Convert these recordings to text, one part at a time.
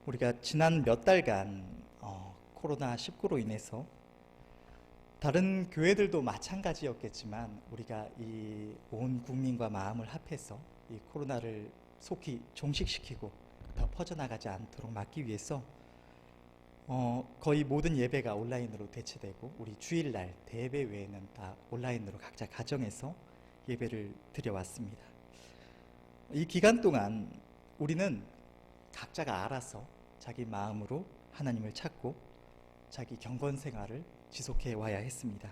우리가 지난 몇 달간 코로나19로 인해서 다른 교회들도 마찬가지였겠지만 우리가 이 온 국민과 마음을 합해서 이 코로나를 속히 종식시키고 더 퍼져나가지 않도록 막기 위해서 거의 모든 예배가 온라인으로 대체되고 우리 주일날 대예배 외에는 다 온라인으로 각자 가정에서 예배를 드려왔습니다. 이 기간 동안 우리는 각자가 알아서 자기 마음으로 하나님을 찾고 자기 경건 생활을 지속해 와야 했습니다.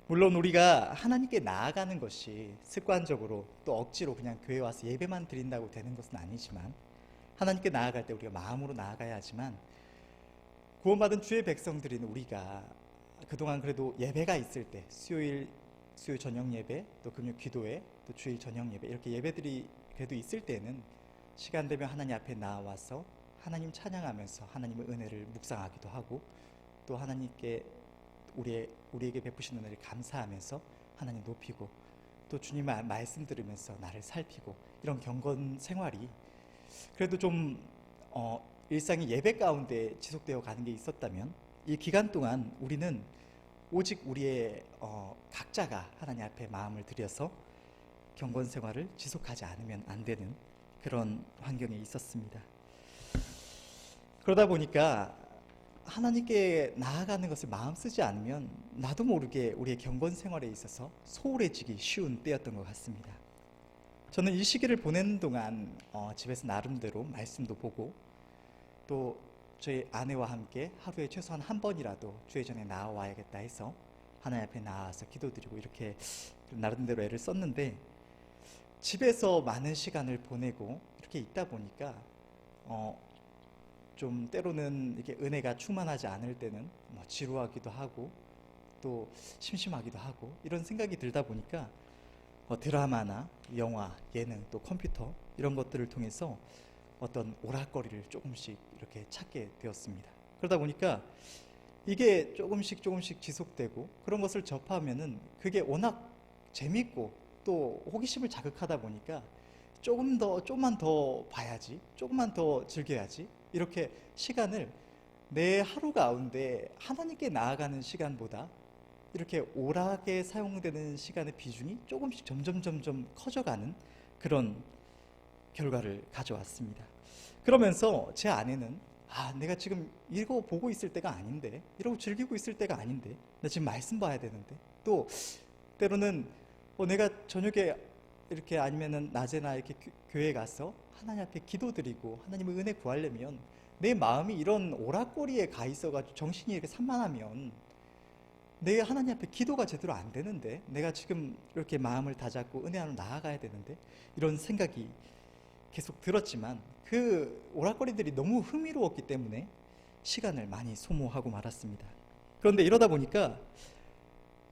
물론 우리가 하나님께 나아가는 것이 습관적으로 또 억지로 그냥 교회 와서 예배만 드린다고 되는 것은 아니지만 하나님께 나아갈 때 우리가 마음으로 나아가야 하지만 구원받은 주의 백성들인 우리가 그동안 그래도 예배가 있을 때 수요일 저녁 예배, 또 금요 기도회, 또 주일 저녁 예배 이렇게 예배들이 그래도 있을 때는 시간 되면 하나님 앞에 나와서 하나님 찬양하면서 하나님의 은혜를 묵상하기도 하고 또 하나님께 우리에게 베푸신 은혜를 감사하면서 하나님 높이고 또 주님의 말씀 들으면서 나를 살피고 이런 경건 생활이 그래도 좀 일상이 예배 가운데 지속되어 가는 게 있었다면 이 기간 동안 우리는 오직 우리의 각자가 하나님 앞에 마음을 들여서 경건 생활을 지속하지 않으면 안 되는 그런 환경에 있었습니다. 그러다 보니까 하나님께 나아가는 것을 마음 쓰지 않으면 나도 모르게 우리의 경건 생활에 있어서 소홀해지기 쉬운 때였던 것 같습니다. 저는 이 시기를 보내는 동안 집에서 나름대로 말씀도 보고 또 저희 아내와 함께 하루에 최소한 한 번이라도 주의 전에 나와야겠다 해서 하나님 앞에 나와서 기도드리고 이렇게 나름대로 애를 썼는데 집에서 많은 시간을 보내고 이렇게 있다 보니까 좀 때로는 이렇게 은혜가 충만하지 않을 때는 지루하기도 하고 또 심심하기도 하고 이런 생각이 들다 보니까 드라마나 영화, 예능, 또 컴퓨터 이런 것들을 통해서 어떤 오락거리를 조금씩 이렇게 찾게 되었습니다. 그러다 보니까 이게 조금씩 지속되고 그런 것을 접하면은 그게 워낙 재밌고 또 호기심을 자극하다 보니까 조금만 더 봐야지, 조금만 더 즐겨야지 이렇게 시간을 내 하루 가운데 하나님께 나아가는 시간보다 이렇게 오락에 사용되는 시간의 비중이 조금씩 점점 커져가는 그런 결과를 가져왔습니다. 그러면서 제 아내는 내가 지금 이거 보고 있을 때가 아닌데, 이러고 즐기고 있을 때가 아닌데, 나 지금 말씀 봐야 되는데, 또 때로는 내가 저녁에 이렇게 아니면은 낮에나 이렇게 교회에 가서 하나님 앞에 기도드리고 하나님의 은혜 구하려면 내 마음이 이런 오락거리에 가 있어가지고 정신이 이렇게 산만하면 내가 하나님 앞에 기도가 제대로 안 되는데, 내가 지금 이렇게 마음을 다잡고 은혜 안으로 나아가야 되는데 이런 생각이 계속 들었지만 그 오락거리들이 너무 흥미로웠기 때문에 시간을 많이 소모하고 말았습니다. 그런데 이러다 보니까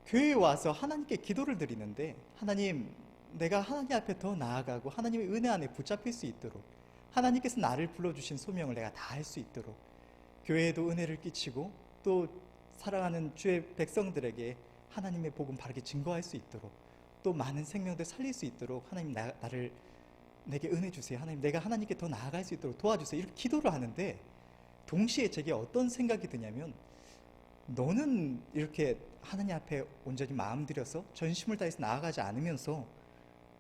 교회에 와서 하나님께 기도를 드리는데 하나님, 내가 하나님 앞에 더 나아가고 하나님의 은혜 안에 붙잡힐 수 있도록 하나님께서 나를 불러주신 소명을 내가 다 할 수 있도록 교회에도 은혜를 끼치고 또 사랑하는 주의 백성들에게 하나님의 복음 바르게 증거할 수 있도록 또 많은 생명들 살릴 수 있도록 하나님 내게 은혜 주세요. 하나님, 내가 하나님께 더 나아갈 수 있도록 도와주세요. 이렇게 기도를 하는데 동시에 제게 어떤 생각이 드냐면, 너는 이렇게 하나님 앞에 온전히 마음 들여서 전심을 다해서 나아가지 않으면서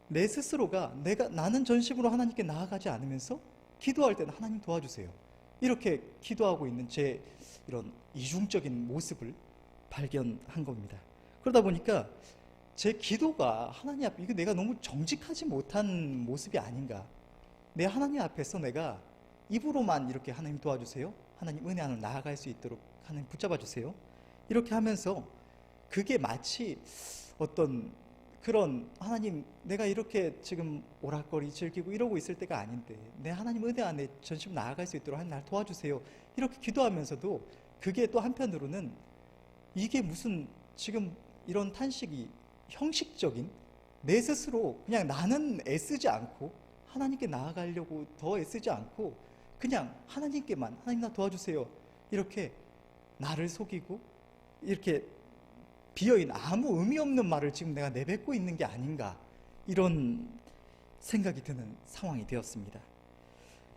내 스스로가 나는 전심으로 하나님께 나아가지 않으면서 기도할 때는 하나님 도와주세요. 이렇게 기도하고 있는 제 이런 이중적인 모습을 발견한 겁니다. 그러다 보니까 제 기도가 하나님 앞에 이거 내가 너무 정직하지 못한 모습이 아닌가. 내 하나님 앞에서 내가 입으로만 이렇게 하나님 도와주세요, 하나님 은혜 안으로 나아갈 수 있도록 하나님 붙잡아 주세요, 이렇게 하면서 그게 마치 어떤 그런 하나님, 내가 이렇게 지금 오락거리 즐기고 이러고 있을 때가 아닌데 내 하나님 은혜 안에 전심 나아갈 수 있도록 하나님 날 도와주세요, 이렇게 기도하면서도 그게 또 한편으로는 이게 무슨 지금 이런 탄식이 형식적인, 내 스스로 그냥 나는 애쓰지 않고 하나님께 나아가려고 더 애쓰지 않고 그냥 하나님께만 하나님 나 도와주세요 이렇게 나를 속이고 이렇게 비어있는 아무 의미 없는 말을 지금 내가 내뱉고 있는 게 아닌가, 이런 생각이 드는 상황이 되었습니다.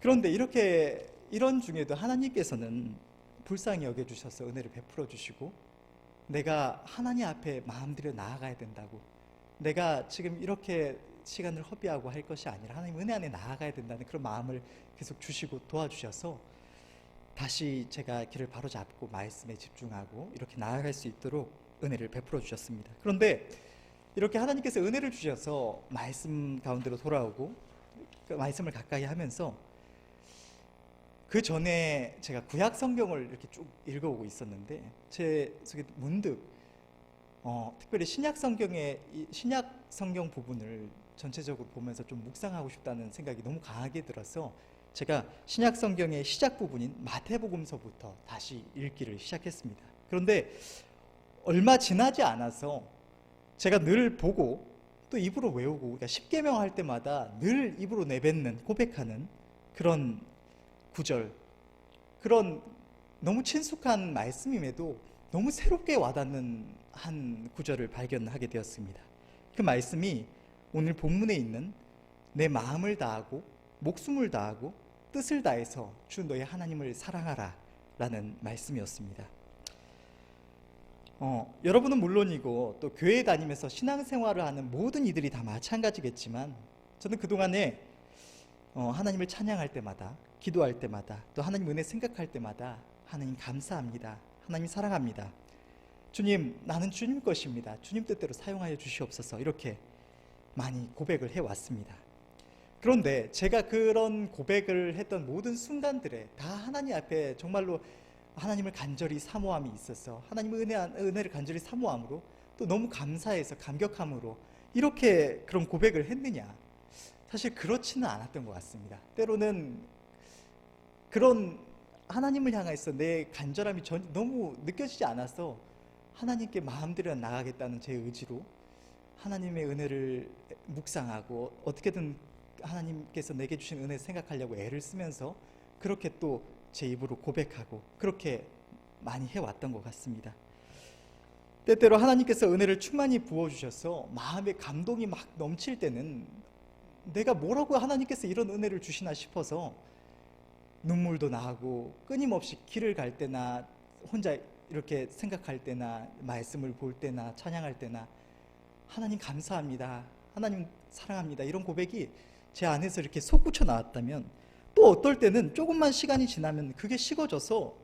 그런데 이렇게 이런 중에도 하나님께서는 불쌍히 여겨주셔서 은혜를 베풀어 주시고, 내가 하나님 앞에 마음들여 나아가야 된다고, 내가 지금 이렇게 시간을 허비하고 할 것이 아니라 하나님 은혜 안에 나아가야 된다는 그런 마음을 계속 주시고 도와주셔서 다시 제가 길을 바로잡고 말씀에 집중하고 이렇게 나아갈 수 있도록 은혜를 베풀어 주셨습니다. 그런데 이렇게 하나님께서 은혜를 주셔서 말씀 가운데로 돌아오고 그 말씀을 가까이 하면서, 그 전에 제가 구약 성경을 이렇게 쭉 읽어오고 있었는데 제 속에 문득 특별히 신약 성경 부분을 전체적으로 보면서 좀 묵상하고 싶다는 생각이 너무 강하게 들어서 제가 신약 성경의 시작 부분인 마태복음서부터 다시 읽기를 시작했습니다. 그런데 얼마 지나지 않아서 제가 늘 보고 또 입으로 외우고, 그러니까 십계명 할 때마다 늘 입으로 내뱉는, 고백하는 그런 구절, 그런 너무 친숙한 말씀임에도 너무 새롭게 와닿는 한 구절을 발견하게 되었습니다. 그 말씀이 오늘 본문에 있는 내 마음을 다하고 목숨을 다하고 뜻을 다해서 주 너의 하나님을 사랑하라 라는 말씀이었습니다. 여러분은 물론이고 또 교회 다니면서 신앙생활을 하는 모든 이들이 다 마찬가지겠지만, 저는 그동안에 하나님을 찬양할 때마다, 기도할 때마다, 또 하나님 은혜 생각할 때마다 하나님 감사합니다, 하나님 사랑합니다, 주님 나는 주님 것입니다, 주님 뜻대로 사용하여 주시옵소서, 이렇게 많이 고백을 해왔습니다. 그런데 제가 그런 고백을 했던 모든 순간들에 다 하나님 앞에 정말로 하나님을 간절히 사모함이 있어서, 하나님의 은혜를 간절히 사모함으로, 또 너무 감사해서 감격함으로 이렇게 그런 고백을 했느냐? 사실 그렇지는 않았던 것 같습니다. 때로는 그런 하나님을 향해서 내 간절함이 너무 느껴지지 않아서 하나님께 마음들여 나가겠다는 제 의지로 하나님의 은혜를 묵상하고 어떻게든 하나님께서 내게 주신 은혜 생각하려고 애를 쓰면서 그렇게 또 제 입으로 고백하고 그렇게 많이 해왔던 것 같습니다. 때때로 하나님께서 은혜를 충만히 부어주셔서 마음에 감동이 막 넘칠 때는 내가 뭐라고 하나님께서 이런 은혜를 주시나 싶어서 눈물도 나고, 끊임없이 길을 갈 때나 혼자 이렇게 생각할 때나 말씀을 볼 때나 찬양할 때나 하나님 감사합니다, 하나님 사랑합니다, 이런 고백이 제 안에서 이렇게 솟구쳐 나왔다면, 또 어떨 때는 조금만 시간이 지나면 그게 식어져서,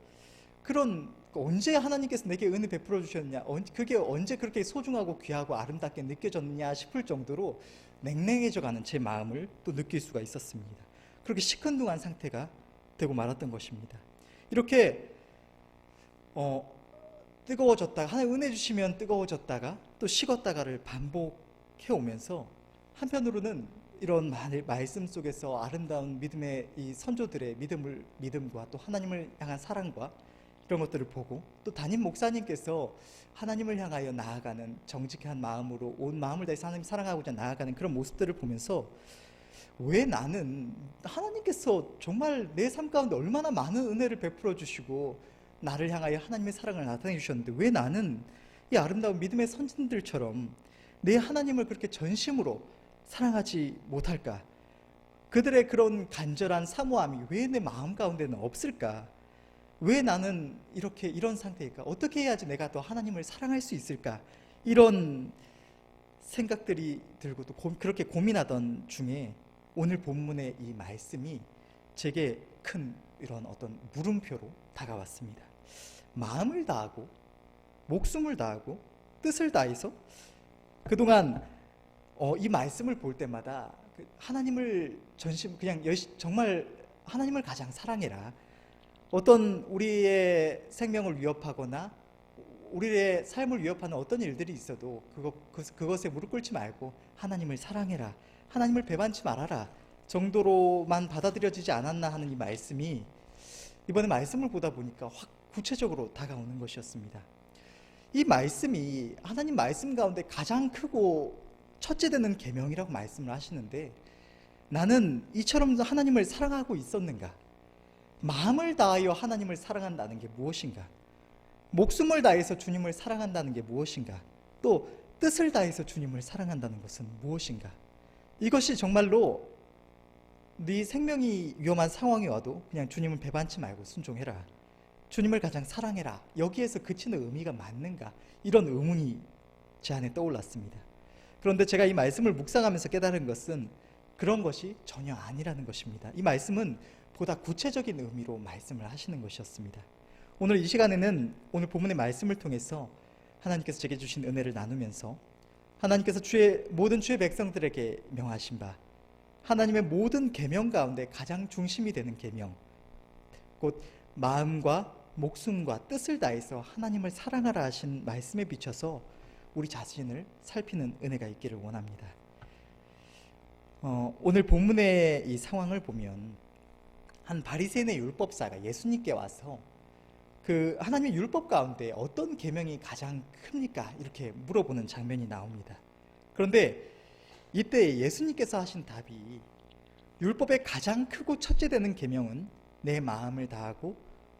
그런 언제 하나님께서 내게 은혜 베풀어 주셨냐, 그게 언제 그렇게 소중하고 귀하고 아름답게 느껴졌냐 싶을 정도로 냉랭해져 가는 제 마음을 또 느낄 수가 있었습니다. 그렇게 시큰둥한 상태가 되고 말았던 것입니다. 이렇게 뜨거워졌다가, 하나님 은혜 주시면 뜨거워졌다가 또 식었다가를 반복해 오면서, 한편으로는 이런 말씀 속에서 아름다운 믿음의 이 선조들의 믿음과 또 하나님을 향한 사랑과 이런 것들을 보고, 또 담임 목사님께서 하나님을 향하여 나아가는 정직한 마음으로 온 마음을 다해서 하나님 사랑하고자 나아가는 그런 모습들을 보면서, 왜 나는 하나님께서 정말 내 삶 가운데 얼마나 많은 은혜를 베풀어 주시고 나를 향하여 하나님의 사랑을 나타내 주셨는데, 왜 나는 이 아름다운 믿음의 선진들처럼 내 하나님을 그렇게 전심으로 사랑하지 못할까? 그들의 그런 간절한 사모함이 왜 내 마음 가운데는 없을까? 왜 나는 이런 상태일까? 어떻게 해야지 내가 더 하나님을 사랑할 수 있을까? 이런 생각들이 들고 또 그렇게 고민하던 중에 오늘 본문의 이 말씀이 제게 큰 이런 어떤 물음표로 다가왔습니다. 마음을 다하고 목숨을 다하고 뜻을 다해서, 그동안 이 말씀을 볼 때마다 하나님을 정말 하나님을 가장 사랑해라, 어떤 우리의 생명을 위협하거나 우리의 삶을 위협하는 어떤 일들이 있어도 그것에 무릎 꿇지 말고 하나님을 사랑해라, 하나님을 배반치 말아라 정도로만 받아들여지지 않았나 하는 이 말씀이 이번에 말씀을 보다 보니까 확 구체적으로 다가오는 것이었습니다. 이 말씀이 하나님 말씀 가운데 가장 크고 첫째 되는 계명이라고 말씀을 하시는데, 나는 이처럼 하나님을 사랑하고 있었는가? 마음을 다하여 하나님을 사랑한다는 게 무엇인가? 목숨을 다해서 주님을 사랑한다는 게 무엇인가? 또 뜻을 다해서 주님을 사랑한다는 것은 무엇인가? 이것이 정말로 네 생명이 위험한 상황이 와도 그냥 주님을 배반치 말고 순종해라. 주님을 가장 사랑해라. 여기에서 그치는 의미가 맞는가? 이런 의문이 제 안에 떠올랐습니다. 그런데 제가 이 말씀을 묵상하면서 깨달은 것은 그런 것이 전혀 아니라는 것입니다. 이 말씀은 보다 구체적인 의미로 말씀을 하시는 것이었습니다. 오늘 이 시간에는 오늘 본문의 말씀을 통해서 하나님께서 제게 주신 은혜를 나누면서 하나님께서 모든 주의 백성들에게 명하신 바 하나님의 모든 계명 가운데 가장 중심이 되는 계명, 곧 마음과 목숨과 뜻을 다해서 하나님을 사랑하라 하신 말씀에 비춰서 우리 자신을 살피는 은혜가 있기를 원합니다. 오늘 본문의 이 상황을 보면 한 바리새인의 율법사가 예수님께 와서 그 하나님의 율법 가운데 어떤 계명이 가장 큽니까? 이렇게 물어보는 장면이 나옵니다. 그런데 이때 예수님께서 하신 답이 율법의 가장 크고 첫째 되는 계명은 내 마음을 다하고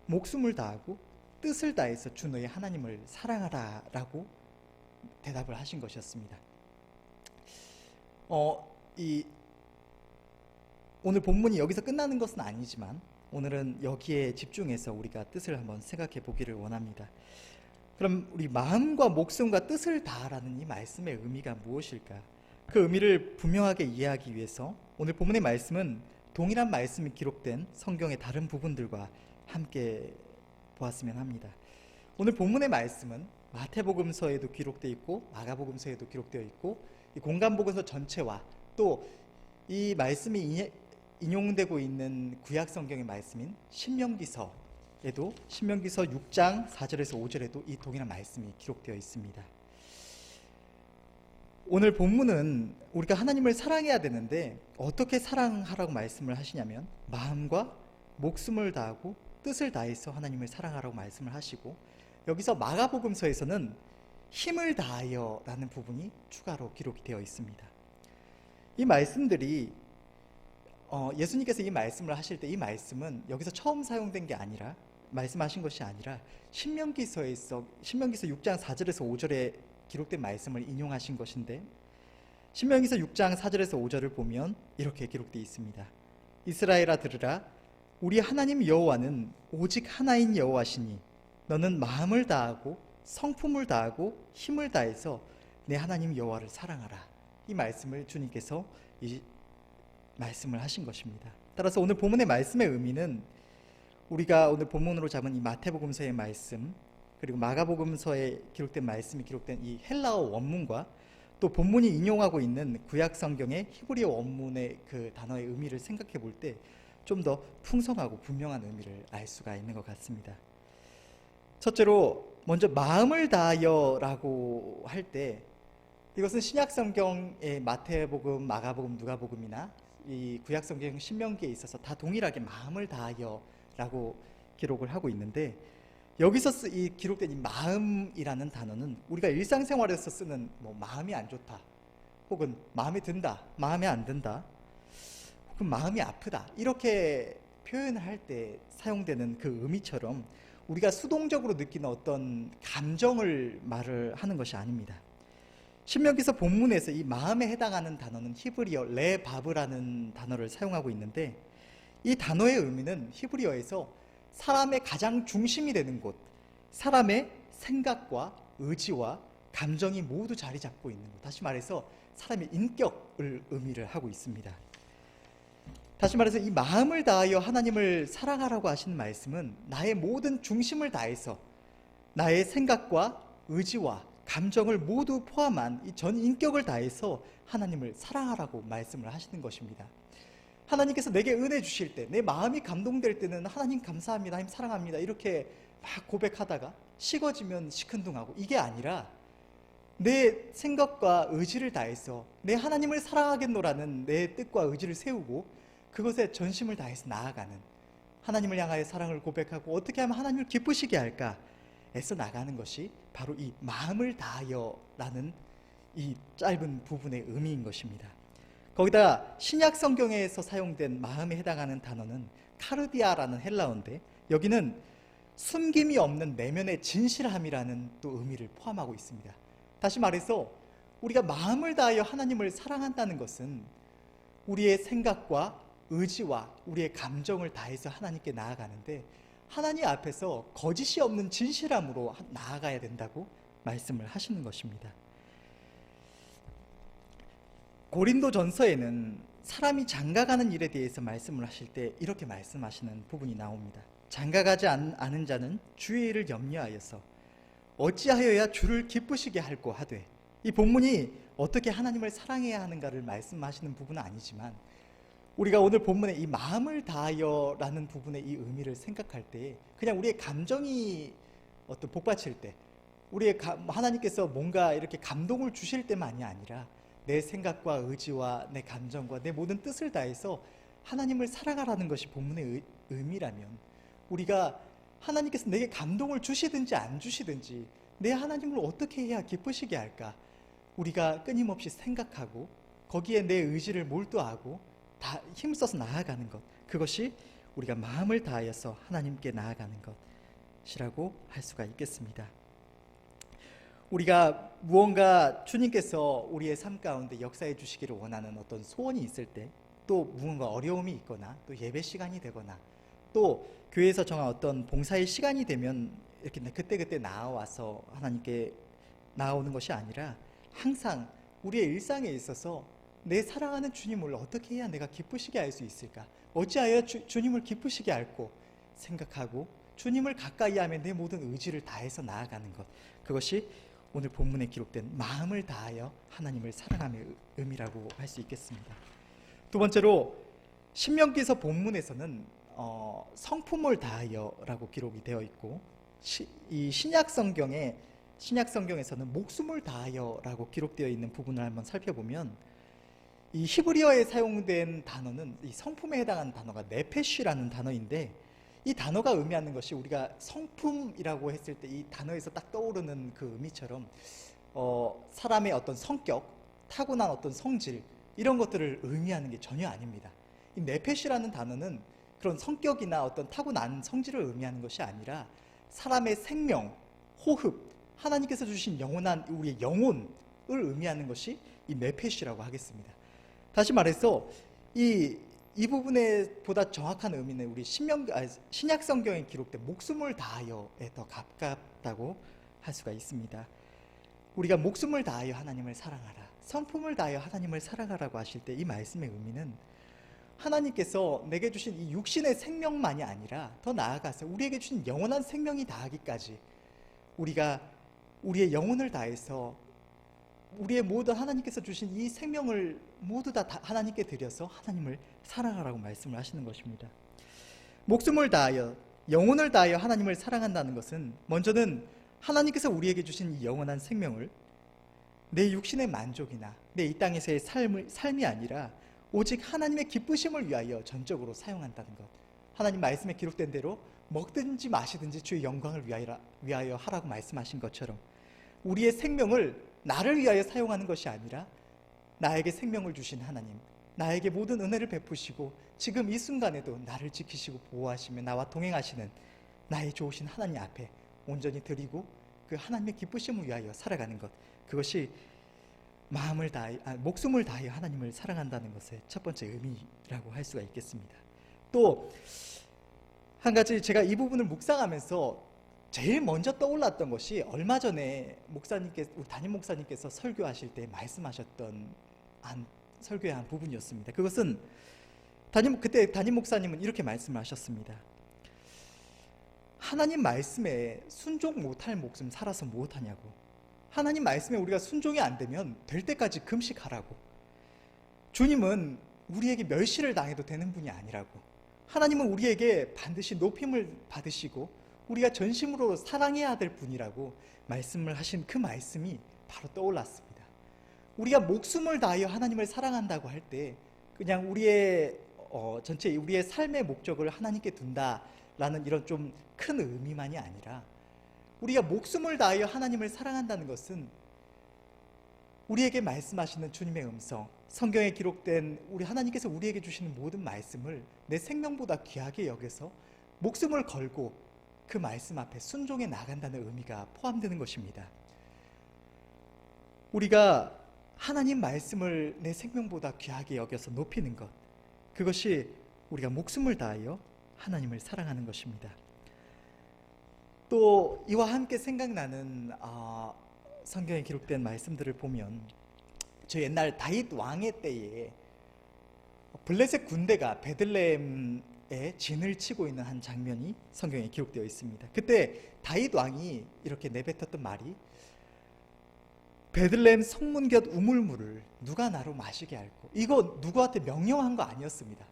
목숨을 다하고 뜻을 다해서 주 너의 하나님을 사랑하라 라고 대답을 하신 것이었습니다. 오늘 본문이 여기서 끝나는 것은 아니지만 오늘은 여기에 집중해서 우리가 뜻을 한번 생각해 보기를 원합니다. 그럼 우리 마음과 목숨과 뜻을 다하라는 이 말씀의 의미가 무엇일까? 그 의미를 분명하게 이해하기 위해서 오늘 본문의 말씀은 동일한 말씀이 기록된 성경의 다른 부분들과 함께 보았으면 합니다. 오늘 본문의 말씀은 마태복음서에도 기록되어 있고 마가복음서에도 기록되어 있고 이 공간복음서 전체와 또 이 말씀이 인용되고 있는 구약 성경의 말씀인 신명기서에도 신명기서 6장 4절에서 5절에도 이 동일한 말씀이 기록되어 있습니다. 오늘 본문은 우리가 하나님을 사랑해야 되는데 어떻게 사랑하라고 말씀을 하시냐면 마음과 목숨을 다하고 뜻을 다해서 하나님을 사랑하라고 말씀을 하시고 여기서 마가복음서에서는 힘을 다하여 라는 부분이 추가로 기록이 되어 있습니다. 이 말씀들이 예수님께서 이 말씀을 하실 때 이 말씀은 여기서 처음 사용된 게 아니라 말씀하신 것이 아니라 신명기서 6장 4절에서 5절에 기록된 말씀을 인용하신 것인데 신명기서 6장 4절에서 5절을 보면 이렇게 기록되어 있습니다. 이스라엘아 들으라 우리 하나님 여호와는 오직 하나인 여호와시니 너는 마음을 다하고 성품을 다하고 힘을 다해서 내 하나님 여호와를 사랑하라. 이 말씀을 주님께서 이 말씀을 하신 것입니다. 따라서 오늘 본문의 말씀의 의미는 우리가 오늘 본문으로 잡은 이 마태복음서의 말씀 그리고 마가복음서에 기록된 말씀이 기록된 이 헬라어 원문과 또 본문이 인용하고 있는 구약 성경의 히브리어 원문의 그 단어의 의미를 생각해 볼 때 좀 더 풍성하고 분명한 의미를 알 수가 있는 것 같습니다. 첫째로 먼저 마음을 다하여라고 할 때 이것은 신약 성경의 마태복음, 마가복음, 누가복음이나 이 구약 성경 신명기에 있어서 다 동일하게 마음을 다하여라고 기록을 하고 있는데 여기서 이 기록된 이 마음이라는 단어는 우리가 일상생활에서 쓰는 마음이 안 좋다, 혹은 마음에 든다, 마음에 안 든다, 혹은 마음이 아프다 이렇게 표현을 할 때 사용되는 그 의미처럼 우리가 수동적으로 느끼는 어떤 감정을 말을 하는 것이 아닙니다. 신명기서 본문에서 이 마음에 해당하는 단어는 히브리어 레바브라는 단어를 사용하고 있는데 이 단어의 의미는 히브리어에서 사람의 가장 중심이 되는 곳, 사람의 생각과 의지와 감정이 모두 자리 잡고 있는 곳, 다시 말해서 사람의 인격을 의미를 하고 있습니다. 다시 말해서 이 마음을 다하여 하나님을 사랑하라고 하시는 말씀은 나의 모든 중심을 다해서 나의 생각과 의지와 감정을 모두 포함한 이 전 인격을 다해서 하나님을 사랑하라고 말씀을 하시는 것입니다. 하나님께서 내게 은혜 주실 때, 내 마음이 감동될 때는 하나님 감사합니다, 하나님 사랑합니다 이렇게 막 고백하다가 식어지면 시큰둥하고 이게 아니라 내 생각과 의지를 다해서 내 하나님을 사랑하겠노라는 내 뜻과 의지를 세우고 그것에 전심을 다해서 나아가는, 하나님을 향하여 사랑을 고백하고 어떻게 하면 하나님을 기쁘시게 할까 애써 나가는 것이 바로 이 마음을 다하여라는 이 짧은 부분의 의미인 것입니다. 거기다 신약 성경에서 사용된 마음에 해당하는 단어는 카르디아라는 헬라어인데 여기는 숨김이 없는 내면의 진실함이라는 또 의미를 포함하고 있습니다. 다시 말해서 우리가 마음을 다하여 하나님을 사랑한다는 것은 우리의 생각과 의지와 우리의 감정을 다해서 하나님께 나아가는데 하나님 앞에서 거짓이 없는 진실함으로 나아가야 된다고 말씀을 하시는 것입니다. 고린도전서에는 사람이 장가가는 일에 대해서 말씀을 하실 때 이렇게 말씀하시는 부분이 나옵니다. 장가가지 않은 자는 주의 일을 염려하여서 어찌하여야 주를 기쁘시게 할꼬 하되, 이 본문이 어떻게 하나님을 사랑해야 하는가를 말씀하시는 부분은 아니지만 우리가 오늘 본문에 이 마음을 다하여라는 부분의 이 의미를 생각할 때 그냥 우리의 감정이 어떤 복받칠 때, 우리의 하나님께서 뭔가 이렇게 감동을 주실 때만이 아니라 내 생각과 의지와 내 감정과 내 모든 뜻을 다해서 하나님을 사랑하라는 것이 본문의 의미라면, 우리가 하나님께서 내게 감동을 주시든지 안 주시든지 내 하나님을 어떻게 해야 기쁘시게 할까, 우리가 끊임없이 생각하고 거기에 내 의지를 몰두하고 다 힘써서 나아가는 것, 그것이 우리가 마음을 다하여서 하나님께 나아가는 것이라고 할 수가 있겠습니다. 우리가 무언가 주님께서 우리의 삶 가운데 역사해 주시기를 원하는 어떤 소원이 있을 때, 또 무언가 어려움이 있거나 또 예배 시간이 되거나 또 교회에서 정한 어떤 봉사의 시간이 되면 이렇게 그때그때 나와서 하나님께 나오는 것이 아니라 항상 우리의 일상에 있어서 내 사랑하는 주님을 어떻게 해야 내가 기쁘시게 할 수 있을까, 어찌하여 주님을 기쁘시게 할꼬 생각하고 주님을 가까이 하며 내 모든 의지를 다해서 나아가는 것, 그것이 오늘 본문에 기록된 마음을 다하여 하나님을 사랑함의 의미라고 할 수 있겠습니다. 두 번째로 신명기서 본문에서는 성품을 다하여라고 기록이 되어 있고, 이 신약 성경에서는 목숨을 다하여라고 기록되어 있는 부분을 한번 살펴보면, 이 히브리어에 사용된 단어는 이 성품에 해당하는 단어가 네페쉬라는 단어인데, 이 단어가 의미하는 것이 우리가 성품이라고 했을 때 이 단어에서 딱 떠오르는 그 의미처럼 사람의 어떤 성격, 타고난 어떤 성질, 이런 것들을 의미하는 게 전혀 아닙니다. 이 네페쉬라는 단어는 그런 성격이나 어떤 타고난 성질을 의미하는 것이 아니라 사람의 생명, 호흡, 하나님께서 주신 영원한 우리의 영혼을 의미하는 것이 이 네페쉬라고 하겠습니다. 다시 말해서 이 부분에 보다 정확한 의미는 우리 신약 성경에 기록된 목숨을 다하여에 더 가깝다고 할 수가 있습니다. 우리가 목숨을 다하여 하나님을 사랑하라, 성품을 다하여 하나님을 사랑하라고 하실 때 이 말씀의 의미는 하나님께서 내게 주신 이 육신의 생명만이 아니라 더 나아가서 우리에게 주신 영원한 생명이 다하기까지 우리가 우리의 영혼을 다해서 우리의 모든 하나님께서 주신 이 생명을 모두 다 하나님께 드려서 하나님을 사랑하라고 말씀을 하시는 것입니다. 목숨을 다하여, 영혼을 다하여 하나님을 사랑한다는 것은 먼저는 하나님께서 우리에게 주신 이 영원한 생명을 내 육신의 만족이나 내 이 땅에서의 삶이 아니라 오직 하나님의 기쁘심을 위하여 전적으로 사용한다는 것. 하나님 말씀에 기록된 대로 먹든지 마시든지 주의 영광을 위하여 하라고 말씀하신 것처럼 우리의 생명을 나를 위하여 사용하는 것이 아니라 나에게 생명을 주신 하나님, 나에게 모든 은혜를 베푸시고 지금 이 순간에도 나를 지키시고 보호하시며 나와 동행하시는 나의 좋으신 하나님 앞에 온전히 드리고 그 하나님의 기쁘심을 위하여 살아가는 것, 그것이 목숨을 다하여 하나님을 사랑한다는 것의 첫 번째 의미라고 할 수가 있겠습니다. 또 한 가지 제가 이 부분을 묵상하면서 제일 먼저 떠올랐던 것이 얼마 전에 우리 담임 목사님께서 설교하실 때 말씀하셨던 설교의 한 부분이었습니다. 그것은 그때 담임 목사님은 이렇게 말씀을 하셨습니다. 하나님 말씀에 순종 못할 목숨 살아서 무엇하냐고, 하나님 말씀에 우리가 순종이 안 되면 될 때까지 금식하라고, 주님은 우리에게 멸시를 당해도 되는 분이 아니라고, 하나님은 우리에게 반드시 높임을 받으시고 우리가 전심으로 사랑해야 될 분이라고 말씀을 하신 그 말씀이 바로 떠올랐습니다. 우리가 목숨을 다하여 하나님을 사랑한다고 할 때 그냥 우리의 삶의 목적을 하나님께 둔다라는 이런 좀 큰 의미만이 아니라, 우리가 목숨을 다하여 하나님을 사랑한다는 것은 우리에게 말씀하시는 주님의 음성, 성경에 기록된 우리 하나님께서 우리에게 주시는 모든 말씀을 내 생명보다 귀하게 여겨서 목숨을 걸고 그 말씀 앞에 순종해 나간다는 의미가 포함되는 것입니다. 우리가 하나님 말씀을 내 생명보다 귀하게 여겨서 높이는 것, 그것이 우리가 목숨을 다하여 하나님을 사랑하는 것입니다. 또 이와 함께 생각나는 성경에 기록된 말씀들을 보면, 저 옛날 다윗 왕의 때에 블레셋 군대가 베들레헴에 진을 치고 있는 한 장면이 성경에 기록되어 있습니다. 그때 다윗 왕이 이렇게 내뱉었던 말이, 베들레헴 성문 곁 우물물을 누가 나로 마시게 할꼬. 이거 누구한테 명령한 거 아니었습니다.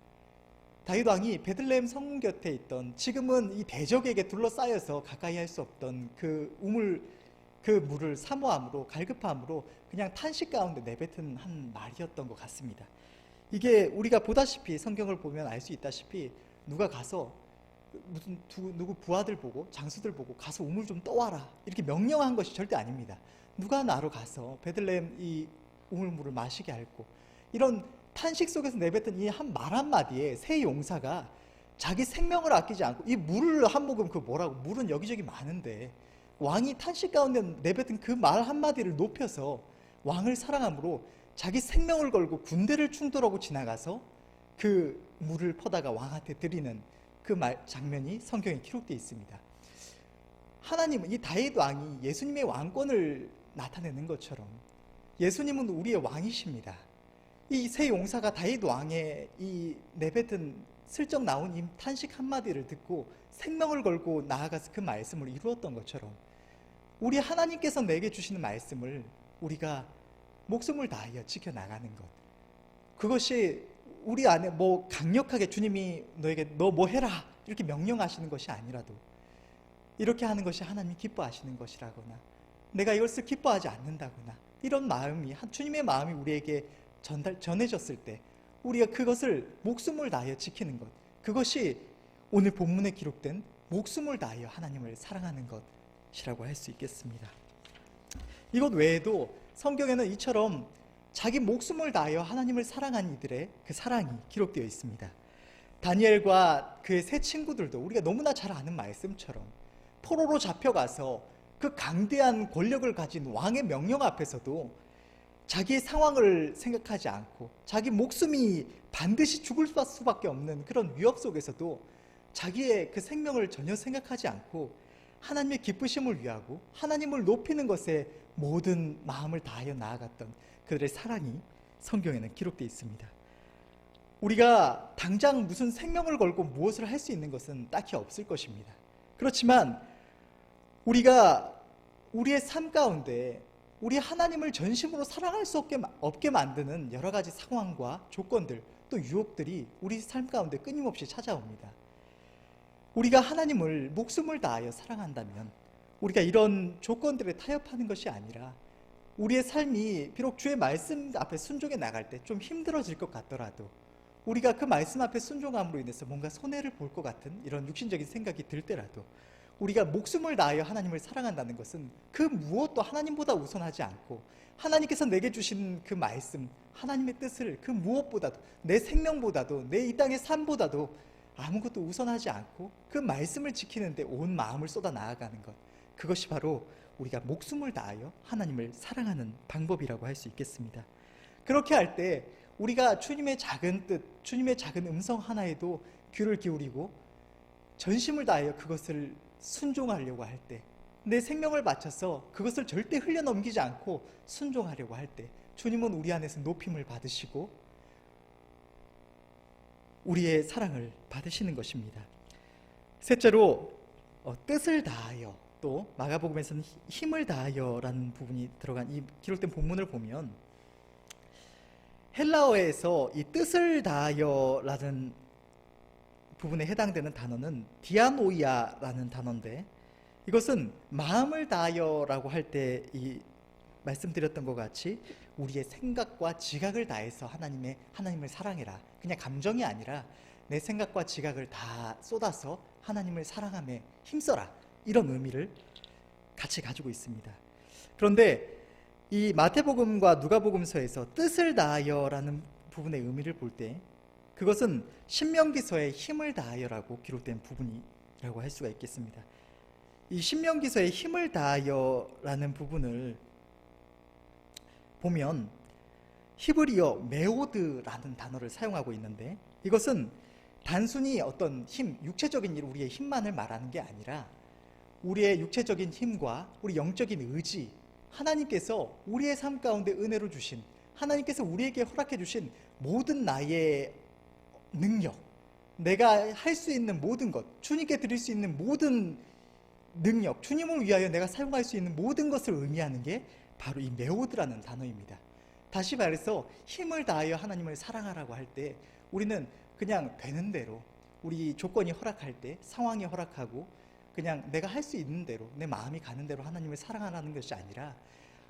다윗 왕이 베들레헴 성문 곁에 있던, 지금은 이 대적에게 둘러싸여서 가까이 할 수 없던 그 물을 사모함으로, 갈급함으로 그냥 탄식 가운데 내뱉은 한 말이었던 것 같습니다. 이게 우리가 보다시피, 성경을 보면 알 수 있다시피, 누가 가서 무슨 누구 부하들 보고, 장수들 보고 가서 우물 좀 떠와라 이렇게 명령한 것이 절대 아닙니다. 누가 나로 가서 베들레헴 이 우물물을 마시게 할꼬. 이런 탄식 속에서 내뱉은 이 한 말 한마디에 세 용사가 자기 생명을 아끼지 않고, 이 물을 한 모금, 그 뭐라고, 물은 여기저기 많은데 왕이 탄식 가운데 내뱉은 그 말 한마디를 높여서 왕을 사랑함으로 자기 생명을 걸고 군대를 충돌하고 지나가서 그 물을 퍼다가 왕한테 드리는 그 장면이 성경에 기록되어 있습니다. 하나님은, 이 다윗 왕이 예수님의 왕권을 나타내는 것처럼 예수님은 우리의 왕이십니다. 이 세 용사가 다윗 왕의 이 내뱉은 슬쩍 나온 이 탄식 한마디를 듣고 생명을 걸고 나아가서 그 말씀을 이루었던 것처럼, 우리 하나님께서 내게 주시는 말씀을 우리가 목숨을 다하여 지켜나가는 것, 그것이 우리 안에 뭐 강력하게 주님이 너에게 너 뭐 해라 이렇게 명령하시는 것이 아니라도, 이렇게 하는 것이 하나님이 기뻐하시는 것이라거나 내가 이것을 기뻐하지 않는다거나, 이런 마음이, 주님의 마음이 우리에게 전해졌을 때 우리가 그것을 목숨을 다하여 지키는 것, 그것이 오늘 본문에 기록된 목숨을 다하여 하나님을 사랑하는 것이라고 할 수 있겠습니다. 이것 외에도 성경에는 이처럼 자기 목숨을 다하여 하나님을 사랑한 이들의 그 사랑이 기록되어 있습니다. 다니엘과 그의 세 친구들도 우리가 너무나 잘 아는 말씀처럼 포로로 잡혀가서 그 강대한 권력을 가진 왕의 명령 앞에서도 자기의 상황을 생각하지 않고, 자기 목숨이 반드시 죽을 수밖에 없는 그런 위협 속에서도 자기의 그 생명을 전혀 생각하지 않고 하나님의 기쁘심을 위하고 하나님을 높이는 것에 모든 마음을 다하여 나아갔던 그들의 사랑이 성경에는 기록되어 있습니다. 우리가 당장 무슨 생명을 걸고 무엇을 할 수 있는 것은 딱히 없을 것입니다. 그렇지만 우리가 우리의 삶 가운데 우리 하나님을 전심으로 사랑할 수 없게 만드는 여러 가지 상황과 조건들, 또 유혹들이 우리 삶 가운데 끊임없이 찾아옵니다. 우리가 하나님을 목숨을 다하여 사랑한다면 우리가 이런 조건들에 타협하는 것이 아니라, 우리의 삶이 비록 주의 말씀 앞에 순종해 나갈 때 좀 힘들어질 것 같더라도 우리가 그 말씀 앞에 순종함으로 인해서 뭔가 손해를 볼 것 같은 이런 육신적인 생각이 들 때라도 우리가 목숨을 다하여 하나님을 사랑한다는 것은 그 무엇도 하나님보다 우선하지 않고, 하나님께서 내게 주신 그 말씀, 하나님의 뜻을 그 무엇보다도, 내 생명보다도, 내 이 땅의 삶보다도 아무것도 우선하지 않고 그 말씀을 지키는데 온 마음을 쏟아 나아가는 것, 그것이 바로 우리가 목숨을 다하여 하나님을 사랑하는 방법이라고 할 수 있겠습니다. 그렇게 할 때 우리가 주님의 작은 뜻, 주님의 작은 음성 하나에도 귀를 기울이고 전심을 다하여 그것을 순종하려고 할 때, 내 생명을 바쳐서 그것을 절대 흘려넘기지 않고 순종하려고 할 때 주님은 우리 안에서 높임을 받으시고 우리의 사랑을 받으시는 것입니다. 셋째로 뜻을 다하여, 또 마가복음에서는 힘을 다하여라는 부분이 들어간 이 기록된 본문을 보면, 헬라어에서 이 뜻을 다하여라는 부분에 해당되는 단어는 디아노이아라는 단어인데, 이것은 마음을 다하여라고 할 때 이 말씀드렸던 것 같이 우리의 생각과 지각을 다해서 하나님을 사랑해라, 그냥 감정이 아니라 내 생각과 지각을 다 쏟아서 하나님을 사랑함에 힘써라, 이런 의미를 같이 가지고 있습니다. 그런데 이 마태복음과 누가복음서에서 뜻을 다하여라는 부분의 의미를 볼 때 그것은 신명기서의 힘을 다하여라고 기록된 부분이라고 할 수가 있겠습니다. 이 신명기서의 힘을 다하여라는 부분을 보면 히브리어 메오드라는 단어를 사용하고 있는데, 이것은 단순히 어떤 힘, 육체적인 일, 우리의 힘만을 말하는 게 아니라 우리의 육체적인 힘과 우리 영적인 의지, 하나님께서 우리의 삶 가운데 은혜로 주신, 하나님께서 우리에게 허락해 주신 모든 나의 능력, 내가 할 수 있는 모든 것, 주님께 드릴 수 있는 모든 능력, 주님을 위하여 내가 사용할 수 있는 모든 것을 의미하는 게 바로 이 메오드라는 단어입니다. 다시 말해서 힘을 다하여 하나님을 사랑하라고 할 때 우리는 그냥 되는 대로, 우리 조건이 허락할 때, 상황이 허락하고 그냥 내가 할 수 있는 대로, 내 마음이 가는 대로 하나님을 사랑하라는 것이 아니라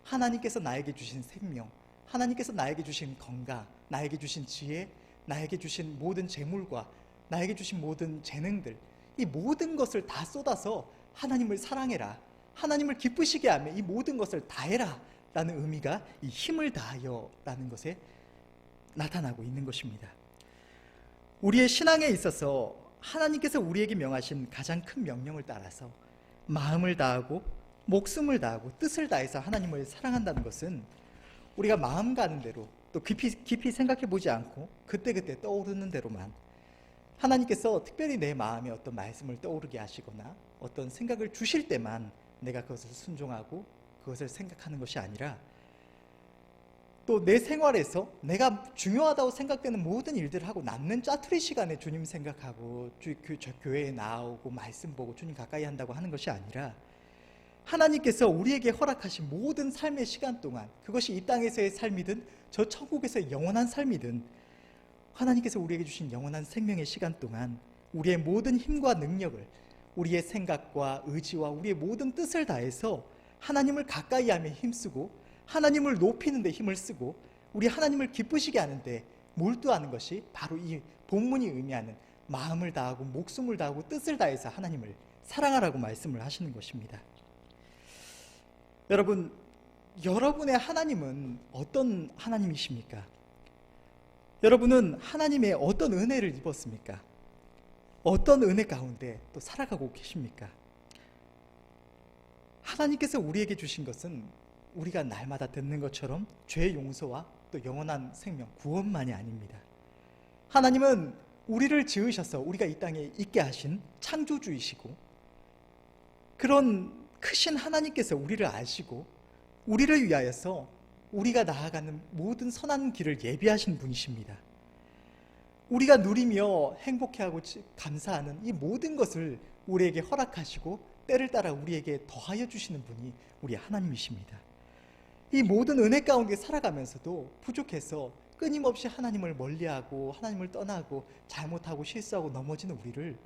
하나님께서 나에게 주신 생명, 하나님께서 나에게 주신 건강, 나에게 주신 지혜, 나에게 주신 모든 재물과 나에게 주신 모든 재능들, 이 모든 것을 다 쏟아서 하나님을 사랑해라, 하나님을 기쁘시게 하며 이 모든 것을 다해라 라는 의미가 이 힘을 다하여 라는 것에 나타나고 있는 것입니다. 우리의 신앙에 있어서 하나님께서 우리에게 명하신 가장 큰 명령을 따라서 마음을 다하고 목숨을 다하고 뜻을 다해서 하나님을 사랑한다는 것은 우리가 마음 가는 대로, 또 깊이 생각해 보지 않고 그때그때 떠오르는 대로만, 하나님께서 특별히 내 마음에 어떤 말씀을 떠오르게 하시거나 어떤 생각을 주실 때만 내가 그것을 순종하고 그것을 생각하는 것이 아니라, 또 내 생활에서 내가 중요하다고 생각되는 모든 일들을 하고 남는 짜투리 시간에 주님 생각하고 교회에 나오고 말씀 보고 주님 가까이 한다고 하는 것이 아니라, 하나님께서 우리에게 허락하신 모든 삶의 시간 동안, 그것이 이 땅에서의 삶이든 저 천국에서의 영원한 삶이든, 하나님께서 우리에게 주신 영원한 생명의 시간 동안 우리의 모든 힘과 능력을, 우리의 생각과 의지와 우리의 모든 뜻을 다해서 하나님을 가까이 하며 힘쓰고 하나님을 높이는 데 힘을 쓰고 우리 하나님을 기쁘시게 하는데 몰두하는 것이 바로 이 본문이 의미하는 마음을 다하고 목숨을 다하고 뜻을 다해서 하나님을 사랑하라고 말씀을 하시는 것입니다. 여러분, 여러분의 하나님은 어떤 하나님이십니까? 여러분은 하나님의 어떤 은혜를 입었습니까? 어떤 은혜 가운데 또 살아가고 계십니까? 하나님께서 우리에게 주신 것은 우리가 날마다 듣는 것처럼 죄 용서와 또 영원한 생명, 구원만이 아닙니다. 하나님은 우리를 지으셔서 우리가 이 땅에 있게 하신 창조주이시고, 그런 크신 하나님께서 우리를 아시고 우리를 위하여서 우리가 나아가는 모든 선한 길을 예비하신 분이십니다. 우리가 누리며 행복해하고 감사하는 이 모든 것을 우리에게 허락하시고 때를 따라 우리에게 더하여 주시는 분이 우리 하나님이십니다. 이 모든 은혜 가운데 살아가면서도 부족해서 끊임없이 하나님을 멀리하고 하나님을 떠나고 잘못하고 실수하고 넘어지는 우리를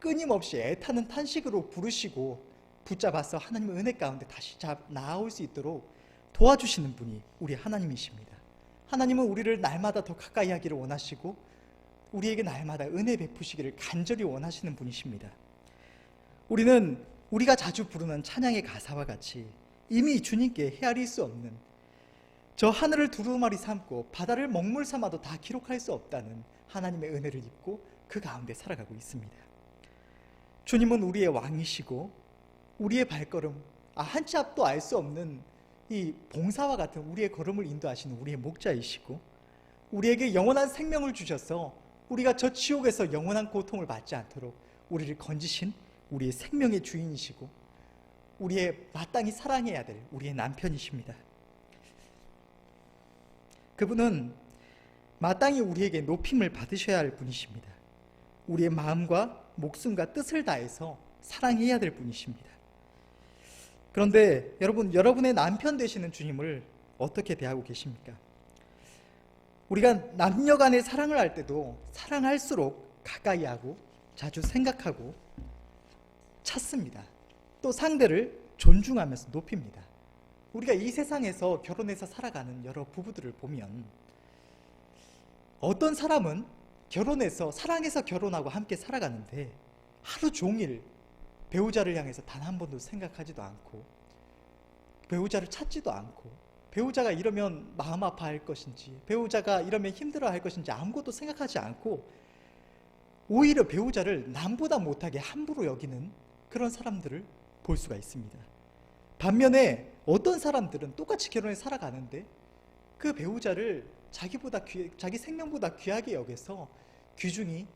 끊임없이 애타는 탄식으로 부르시고 붙잡아서 하나님의 은혜 가운데 다시 나아올 수 있도록 도와주시는 분이 우리 하나님이십니다. 하나님은 우리를 날마다 더 가까이 하기를 원하시고 우리에게 날마다 은혜 베푸시기를 간절히 원하시는 분이십니다. 우리는 우리가 자주 부르는 찬양의 가사와 같이 이미 주님께 헤아릴 수 없는, 저 하늘을 두루마리 삼고 바다를 먹물 삼아도 다 기록할 수 없다는 하나님의 은혜를 입고 그 가운데 살아가고 있습니다. 주님은 우리의 왕이시고 우리의 발걸음, 한 치 앞도 알 수 없는 이 봉사와 같은 우리의 걸음을 인도하시는 우리의 목자이시고, 우리에게 영원한 생명을 주셔서 우리가 저 지옥에서 영원한 고통을 받지 않도록 우리를 건지신 우리의 생명의 주인이시고 우리의 마땅히 사랑해야 될 우리의 남편이십니다. 그분은 마땅히 우리에게 높임을 받으셔야 할 분이십니다. 우리의 마음과 목숨과 뜻을 다해서 사랑해야 될 분이십니다. 그런데 여러분, 여러분의 남편 되시는 주님을 어떻게 대하고 계십니까? 우리가 남녀 간의 사랑을 할 때도 사랑할수록 가까이 하고 자주 생각하고 찾습니다. 또 상대를 존중하면서 높입니다. 우리가 이 세상에서 결혼해서 살아가는 여러 부부들을 보면 어떤 사람은 결혼해서 사랑해서 결혼하고 함께 살아가는데 하루 종일 배우자를 향해서 단 한 번도 생각하지도 않고 배우자를 찾지도 않고 배우자가 이러면 마음 아파할 것인지 배우자가 이러면 힘들어할 것인지 아무것도 생각하지 않고 오히려 배우자를 남보다 못하게 함부로 여기는 그런 사람들을 볼 수가 있습니다. 반면에 어떤 사람들은 똑같이 결혼해 살아가는데 그 배우자를 자기 생명보다 귀하게 여겨서 귀중히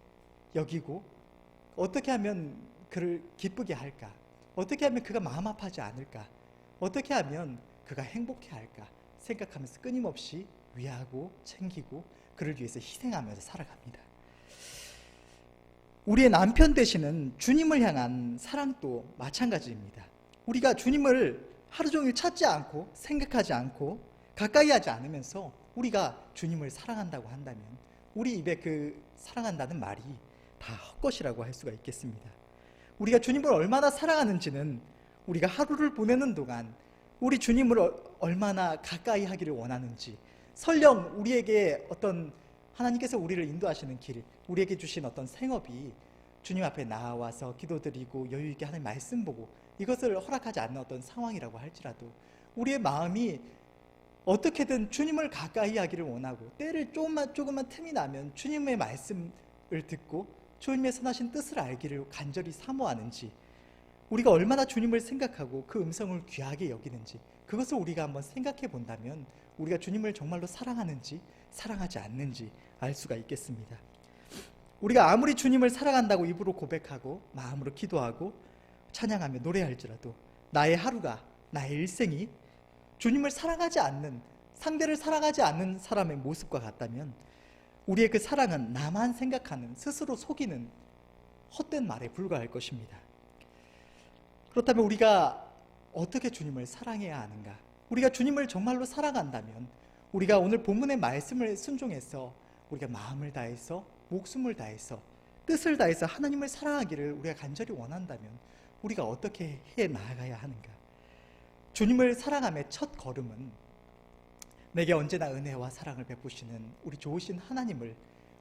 여기고 어떻게 하면 그를 기쁘게 할까? 어떻게 하면 그가 마음 아파하지 않을까? 어떻게 하면 그가 행복해 할까? 생각하면서 끊임없이 위하고 챙기고 그를 위해서 희생하면서 살아갑니다. 우리의 남편 되시는 주님을 향한 사랑도 마찬가지입니다. 우리가 주님을 하루 종일 찾지 않고 생각하지 않고 가까이 하지 않으면서 우리가 주님을 사랑한다고 한다면 우리 입에 그 사랑한다는 말이 다 헛것이라고 할 수가 있겠습니다. 우리가 주님을 얼마나 사랑하는지는 우리가 하루를 보내는 동안 우리 주님을 얼마나 가까이 하기를 원하는지, 설령 우리에게 어떤 하나님께서 우리를 인도하시는 길, 우리에게 주신 어떤 생업이 주님 앞에 나와서 기도드리고 여유 있게 하나님 말씀 보고 이것을 허락하지 않는 어떤 상황이라고 할지라도 우리의 마음이 어떻게든 주님을 가까이 하기를 원하고 때를 조금만 틈이 나면 주님의 말씀을 듣고 주님의 선하신 뜻을 알기를 간절히 사모하는지, 우리가 얼마나 주님을 생각하고 그 음성을 귀하게 여기는지 그것을 우리가 한번 생각해 본다면 우리가 주님을 정말로 사랑하는지 사랑하지 않는지 알 수가 있겠습니다. 우리가 아무리 주님을 사랑한다고 입으로 고백하고 마음으로 기도하고 찬양하며 노래할지라도 나의 하루가, 나의 일생이 주님을 사랑하지 않는, 상대를 사랑하지 않는 사람의 모습과 같다면 우리의 그 사랑은 나만 생각하는, 스스로 속이는 헛된 말에 불과할 것입니다. 그렇다면 우리가 어떻게 주님을 사랑해야 하는가? 우리가 주님을 정말로 사랑한다면 우리가 오늘 본문의 말씀을 순종해서 우리가 마음을 다해서 목숨을 다해서 뜻을 다해서 하나님을 사랑하기를 우리가 간절히 원한다면 우리가 어떻게 해 나아가야 하는가? 주님을 사랑함의 첫 걸음은 내게 언제나 은혜와 사랑을 베푸시는 우리 좋으신 하나님을,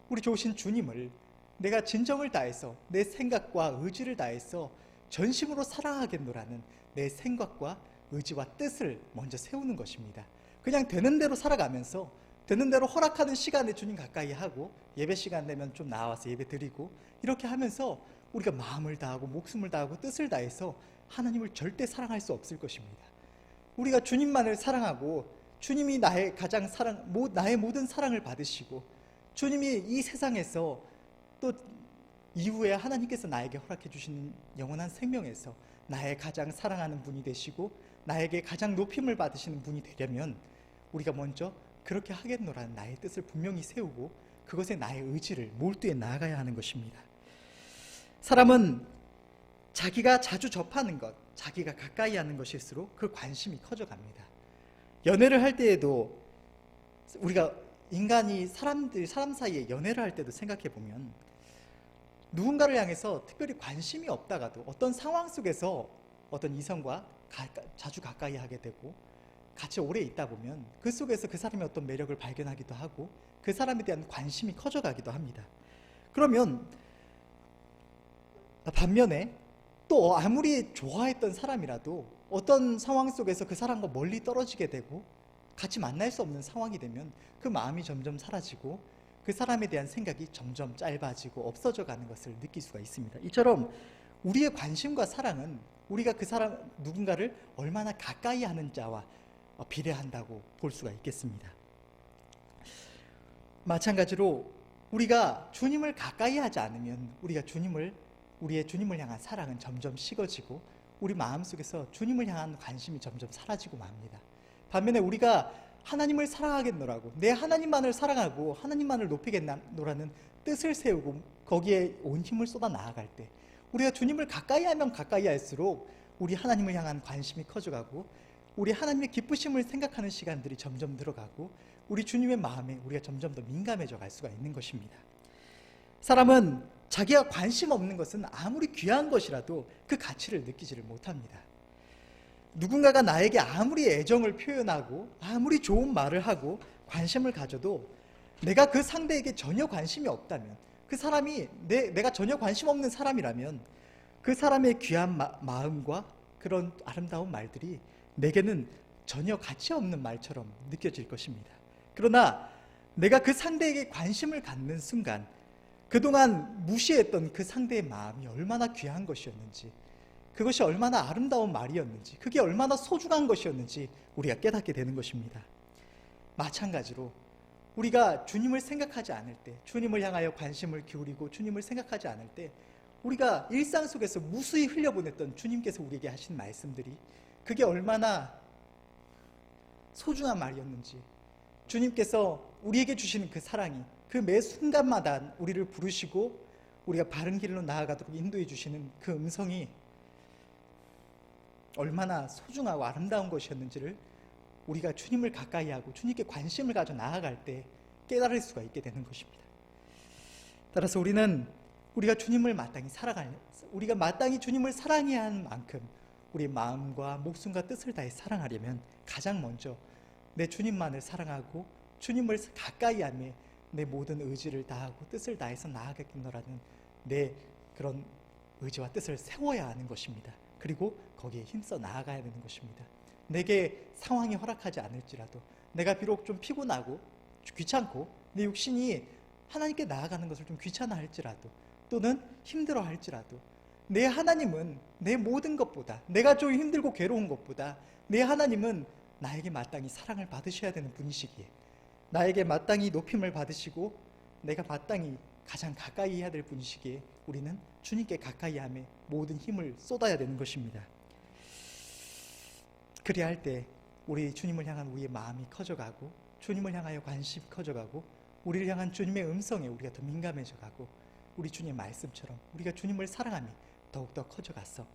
우리 좋으신 주님을 내가 진정을 다해서 내 생각과 의지를 다해서 전심으로 사랑하겠노라는 내 생각과 의지와 뜻을 먼저 세우는 것입니다. 그냥 되는 대로 살아가면서 되는 대로 허락하는 시간에 주님 가까이 하고 예배 시간 되면 좀 나와서 예배 드리고 이렇게 하면서 우리가 마음을 다하고 목숨을 다하고 뜻을 다해서 하나님을 절대 사랑할 수 없을 것입니다. 우리가 주님만을 사랑하고 주님이 나의 가장 나의 모든 사랑을 받으시고 주님이 이 세상에서 또 이후에 하나님께서 나에게 허락해 주시는 영원한 생명에서 나의 가장 사랑하는 분이 되시고 나에게 가장 높임을 받으시는 분이 되려면 우리가 먼저 그렇게 하겠노라는 나의 뜻을 분명히 세우고 그것에 나의 의지를 몰두해 나아가야 하는 것입니다. 사람은 자기가 자주 접하는 것, 자기가 가까이 하는 것일수록 그 관심이 커져갑니다. 연애를 할 때에도 우리가 인간이 사람 사이에 연애를 할 때도 생각해 보면 누군가를 향해서 특별히 관심이 없다가도 어떤 상황 속에서 어떤 이성과 자주 가까이 하게 되고 같이 오래 있다 보면 그 속에서 그 사람의 어떤 매력을 발견하기도 하고 그 사람에 대한 관심이 커져가기도 합니다. 그러면 반면에 또 아무리 좋아했던 사람이라도 어떤 상황 속에서 그 사람과 멀리 떨어지게 되고 같이 만날 수 없는 상황이 되면 그 마음이 점점 사라지고 그 사람에 대한 생각이 점점 짧아지고 없어져 가는 것을 느낄 수가 있습니다. 이처럼 우리의 관심과 사랑은 우리가 그 사람 누군가를 얼마나 가까이 하는 자와 비례한다고 볼 수가 있겠습니다. 마찬가지로 우리가 주님을 가까이 하지 않으면 우리의 주님을 향한 사랑은 점점 식어지고 우리 마음속에서 주님을 향한 관심이 점점 사라지고 맙니다. 반면에 우리가 하나님을 사랑하겠노라고 내 하나님만을 사랑하고 하나님만을 높이겠노라는 뜻을 세우고 거기에 온 힘을 쏟아 나아갈 때 우리가 주님을 가까이 하면 가까이 할수록 우리 하나님을 향한 관심이 커져가고 우리 하나님의 기쁘심을 생각하는 시간들이 점점 늘어가고 우리 주님의 마음에 우리가 점점 더 민감해져 갈 수가 있는 것입니다. 사람은 자기가 관심 없는 것은 아무리 귀한 것이라도 그 가치를 느끼지를 못합니다. 누군가가 나에게 아무리 애정을 표현하고 아무리 좋은 말을 하고 관심을 가져도 내가 그 상대에게 전혀 관심이 없다면 그 사람이 내가 전혀 관심 없는 사람이라면 그 사람의 귀한 마음과 그런 아름다운 말들이 내게는 전혀 가치 없는 말처럼 느껴질 것입니다. 그러나 내가 그 상대에게 관심을 갖는 순간 그동안 무시했던 그 상대의 마음이 얼마나 귀한 것이었는지 그것이 얼마나 아름다운 말이었는지 그게 얼마나 소중한 것이었는지 우리가 깨닫게 되는 것입니다. 마찬가지로 우리가 주님을 생각하지 않을 때, 주님을 향하여 관심을 기울이고 주님을 생각하지 않을 때, 우리가 일상 속에서 무수히 흘려보냈던 주님께서 우리에게 하신 말씀들이 그게 얼마나 소중한 말이었는지, 주님께서 우리에게 주시는 그 사랑이 그 매 순간마다 우리를 부르시고 우리가 바른 길로 나아가도록 인도해 주시는 그 음성이 얼마나 소중하고 아름다운 것이었는지를 우리가 주님을 가까이 하고 주님께 관심을 가져 나아갈 때 깨달을 수가 있게 되는 것입니다. 따라서 우리가 주님을 우리가 마땅히 주님을 사랑해야 하는 만큼 우리의 마음과 목숨과 뜻을 다해 사랑하려면 가장 먼저 내 주님만을 사랑하고 주님을 가까이 하며 내 모든 의지를 다하고 뜻을 다해서 나아가겠노라는 내 그런 의지와 뜻을 세워야 하는 것입니다. 그리고 거기에 힘써 나아가야 되는 것입니다. 내게 상황이 허락하지 않을지라도, 내가 비록 좀 피곤하고 귀찮고 내 육신이 하나님께 나아가는 것을 좀 귀찮아 할지라도, 또는 힘들어 할지라도, 내 하나님은 내 모든 것보다, 내가 좀 힘들고 괴로운 것보다 내 하나님은 나에게 마땅히 사랑을 받으셔야 되는 분이시기에, 나에게 마땅히 높임을 받으시고 내가 마땅히 가장 가까이 해야 될 분이시기에 우리는 주님께 가까이 하며 모든 힘을 쏟아야 되는 것입니다. 그리야 할 때 우리 주님을 향한 우리의 마음이 커져가고, 주님을 향하여 관심이 커져가고, 우리를 향한 주님의 음성에 우리가 더 민감해져 가고, 우리 주님의 말씀처럼 우리가 주님을 사랑함이 더욱더 커져가서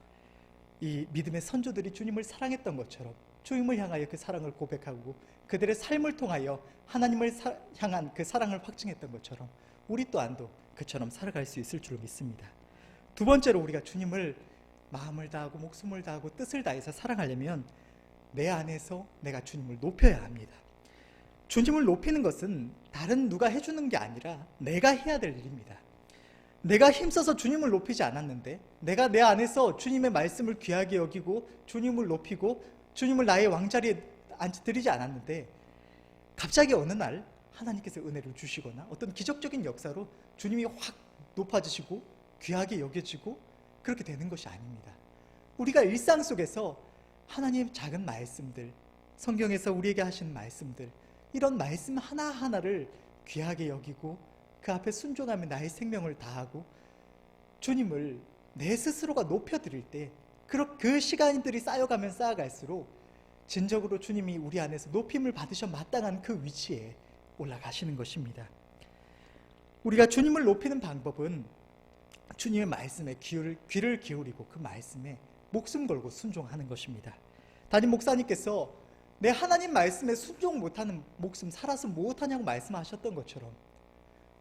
이 믿음의 선조들이 주님을 사랑했던 것처럼 주님을 향하여 그 사랑을 고백하고 그들의 삶을 통하여 하나님을 향한 그 사랑을 확증했던 것처럼 우리 또한도 그처럼 살아갈 수 있을 줄 믿습니다. 두 번째로, 우리가 주님을 마음을 다하고 목숨을 다하고 뜻을 다해서 사랑하려면 내 안에서 내가 주님을 높여야 합니다. 주님을 높이는 것은 다른 누가 해주는 게 아니라 내가 해야 될 일입니다. 내가 힘써서 주님을 높이지 않았는데, 내가 내 안에서 주님의 말씀을 귀하게 여기고 주님을 높이고 주님을 나의 왕자리에 앉혀드리지 않았는데, 갑자기 어느 날 하나님께서 은혜를 주시거나 어떤 기적적인 역사로 주님이 확 높아지시고 귀하게 여겨지고 그렇게 되는 것이 아닙니다. 우리가 일상 속에서 하나님의 작은 말씀들, 성경에서 우리에게 하신 말씀들, 이런 말씀 하나하나를 귀하게 여기고 그 앞에 순종하며 나의 생명을 다하고 주님을 내 스스로가 높여드릴 때, 그 시간들이 쌓여가면 쌓아갈수록 진정으로 주님이 우리 안에서 높임을 받으셔 마땅한 그 위치에 올라가시는 것입니다. 우리가 주님을 높이는 방법은 주님의 말씀에 귀를 기울이고 그 말씀에 목숨 걸고 순종하는 것입니다. 담임 목사님께서 내 하나님 말씀에 순종 못하는 목숨 살아서 못하냐고 말씀하셨던 것처럼,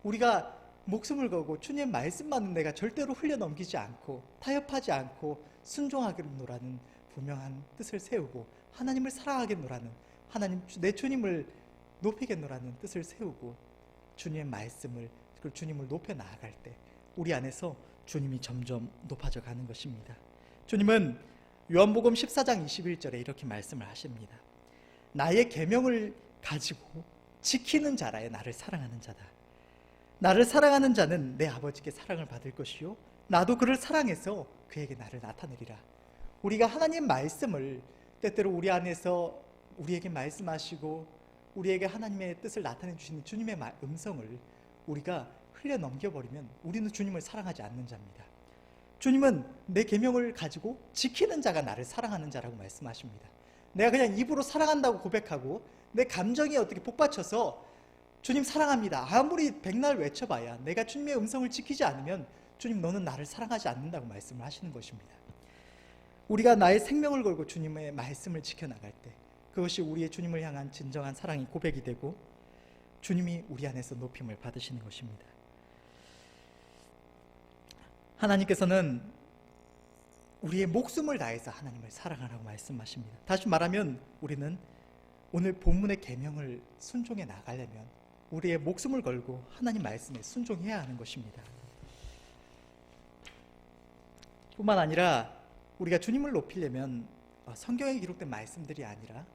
우리가 목숨을 걸고 주님의 말씀만은 내가 절대로 흘려넘기지 않고 타협하지 않고 순종하겠노라는 분명한 뜻을 세우고, 하나님을 사랑하겠노라는, 내 주님을 높이겠노라는 뜻을 세우고 주님의 말씀을, 그리고 주님을 높여 나아갈 때 우리 안에서 주님이 점점 높아져 가는 것입니다. 주님은 요한복음 14장 21절에 이렇게 말씀을 하십니다. 나의 계명을 가지고 지키는 자라야 나를 사랑하는 자다. 나를 사랑하는 자는 내 아버지께 사랑을 받을 것이요 나도 그를 사랑해서 그에게 나를 나타내리라. 우리가 하나님 말씀을 때때로 우리 안에서 우리에게 말씀하시고 우리에게 하나님의 뜻을 나타내 주시는 주님의 음성을 우리가 흘려 넘겨버리면 우리는 주님을 사랑하지 않는 자입니다. 주님은 내 계명을 가지고 지키는 자가 나를 사랑하는 자라고 말씀하십니다. 내가 그냥 입으로 사랑한다고 고백하고 내 감정이 어떻게 복받쳐서 주님 사랑합니다 아무리 백날 외쳐봐야 내가 주님의 음성을 지키지 않으면 주님 너는 나를 사랑하지 않는다고 말씀을 하시는 것입니다. 우리가 나의 생명을 걸고 주님의 말씀을 지켜나갈 때 그것이 우리의 주님을 향한 진정한 사랑이 고백이 되고 주님이 우리 안에서 높임을 받으시는 것입니다. 하나님께서는 우리의 목숨을 다해서 하나님을 사랑하라고 말씀하십니다. 다시 말하면 우리는 오늘 본문의 계명을 순종해 나가려면 우리의 목숨을 걸고 하나님 말씀에 순종해야 하는 것입니다. 뿐만 아니라 우리가 주님을 높이려면 성경에 기록된 말씀들이 아니라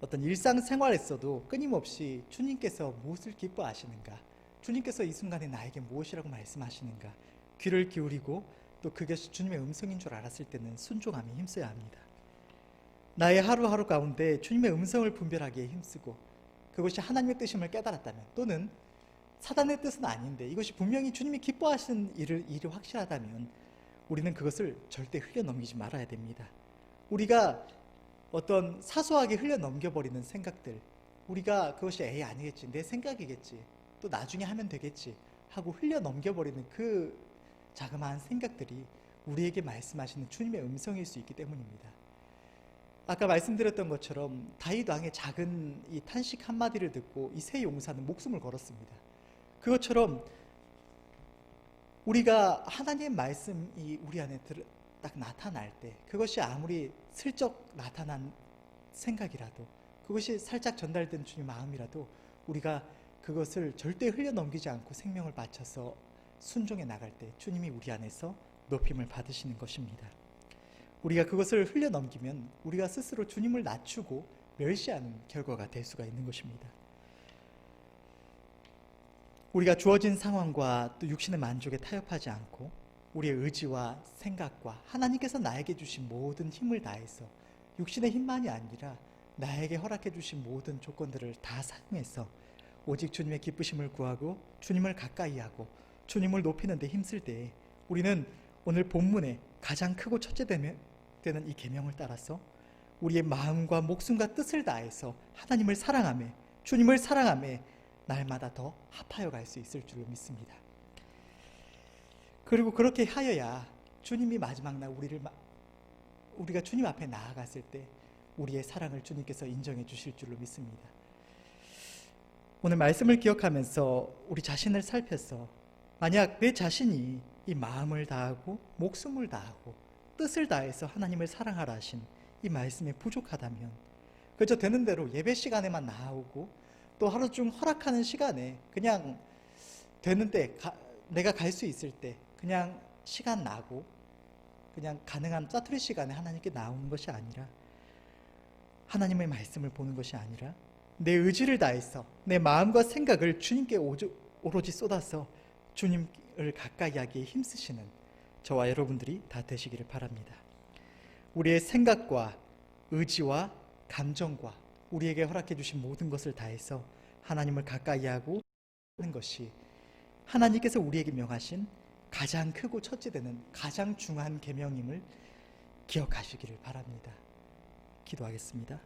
어떤 일상생활에서도 끊임없이 주님께서 무엇을 기뻐하시는가, 주님께서 이 순간에 나에게 무엇이라고 말씀하시는가 귀를 기울이고 또 그것이 주님의 음성인 줄 알았을 때는 순종함에 힘써야 합니다. 나의 하루하루 가운데 주님의 음성을 분별하기에 힘쓰고 그것이 하나님의 뜻임을 깨달았다면, 또는 사단의 뜻은 아닌데 이것이 분명히 주님이 기뻐하시는 일이 확실하다면 우리는 그것을 절대 흘려넘기지 말아야 됩니다. 우리가 어떤 사소하게 흘려넘겨버리는 생각들, 우리가 그것이 에이 아니겠지, 내 생각이겠지, 또 나중에 하면 되겠지 하고 흘려넘겨버리는 그 자그마한 생각들이 우리에게 말씀하시는 주님의 음성일 수 있기 때문입니다. 아까 말씀드렸던 것처럼 다윗 왕의 작은 이 탄식 한마디를 듣고 이 세 용사는 목숨을 걸었습니다. 그것처럼 우리가 하나님의 말씀이 우리 안에 딱 나타날 때, 그것이 아무리 슬쩍 나타난 생각이라도, 그것이 살짝 전달된 주님 마음이라도 우리가 그것을 절대 흘려넘기지 않고 생명을 바쳐서 순종해 나갈 때 주님이 우리 안에서 높임을 받으시는 것입니다. 우리가 그것을 흘려넘기면 우리가 스스로 주님을 낮추고 멸시하는 결과가 될 수가 있는 것입니다. 우리가 주어진 상황과 또 육신의 만족에 타협하지 않고 우리의 의지와 생각과 하나님께서 나에게 주신 모든 힘을 다해서, 육신의 힘만이 아니라 나에게 허락해 주신 모든 조건들을 다 사용해서 오직 주님의 기쁘심을 구하고 주님을 가까이 하고 주님을 높이는 데 힘쓸 때에 우리는 오늘 본문에 가장 크고 첫째 되는 이 계명을 따라서 우리의 마음과 목숨과 뜻을 다해서 하나님을 사랑하며 주님을 사랑하며 날마다 더 합하여 갈 수 있을 줄로 믿습니다. 그리고 그렇게 하여야 주님이 마지막 날 우리가 주님 앞에 나아갔을 때 우리의 사랑을 주님께서 인정해 주실 줄로 믿습니다. 오늘 말씀을 기억하면서 우리 자신을 살펴서, 만약 내 자신이 이 마음을 다하고 목숨을 다하고 뜻을 다해서 하나님을 사랑하라 하신 이 말씀에 부족하다면 그저 되는 대로 예배 시간에만 나오고 또 하루 중 허락하는 시간에 그냥 되는데 내가 갈 수 있을 때 그냥 시간 나고 그냥 가능한 짜투리 시간에 하나님께 나오는 것이 아니라, 하나님의 말씀을 보는 것이 아니라 내 의지를 다해서 내 마음과 생각을 주님께 오로지 쏟아서 주님을 가까이 하기에 힘쓰시는 저와 여러분들이 다 되시기를 바랍니다. 우리의 생각과 의지와 감정과 우리에게 허락해 주신 모든 것을 다해서 하나님을 가까이 하고 하는 것이 하나님께서 우리에게 명하신 가장 크고 첫째 되는 가장 중요한 계명임을 기억하시기를 바랍니다. 기도하겠습니다.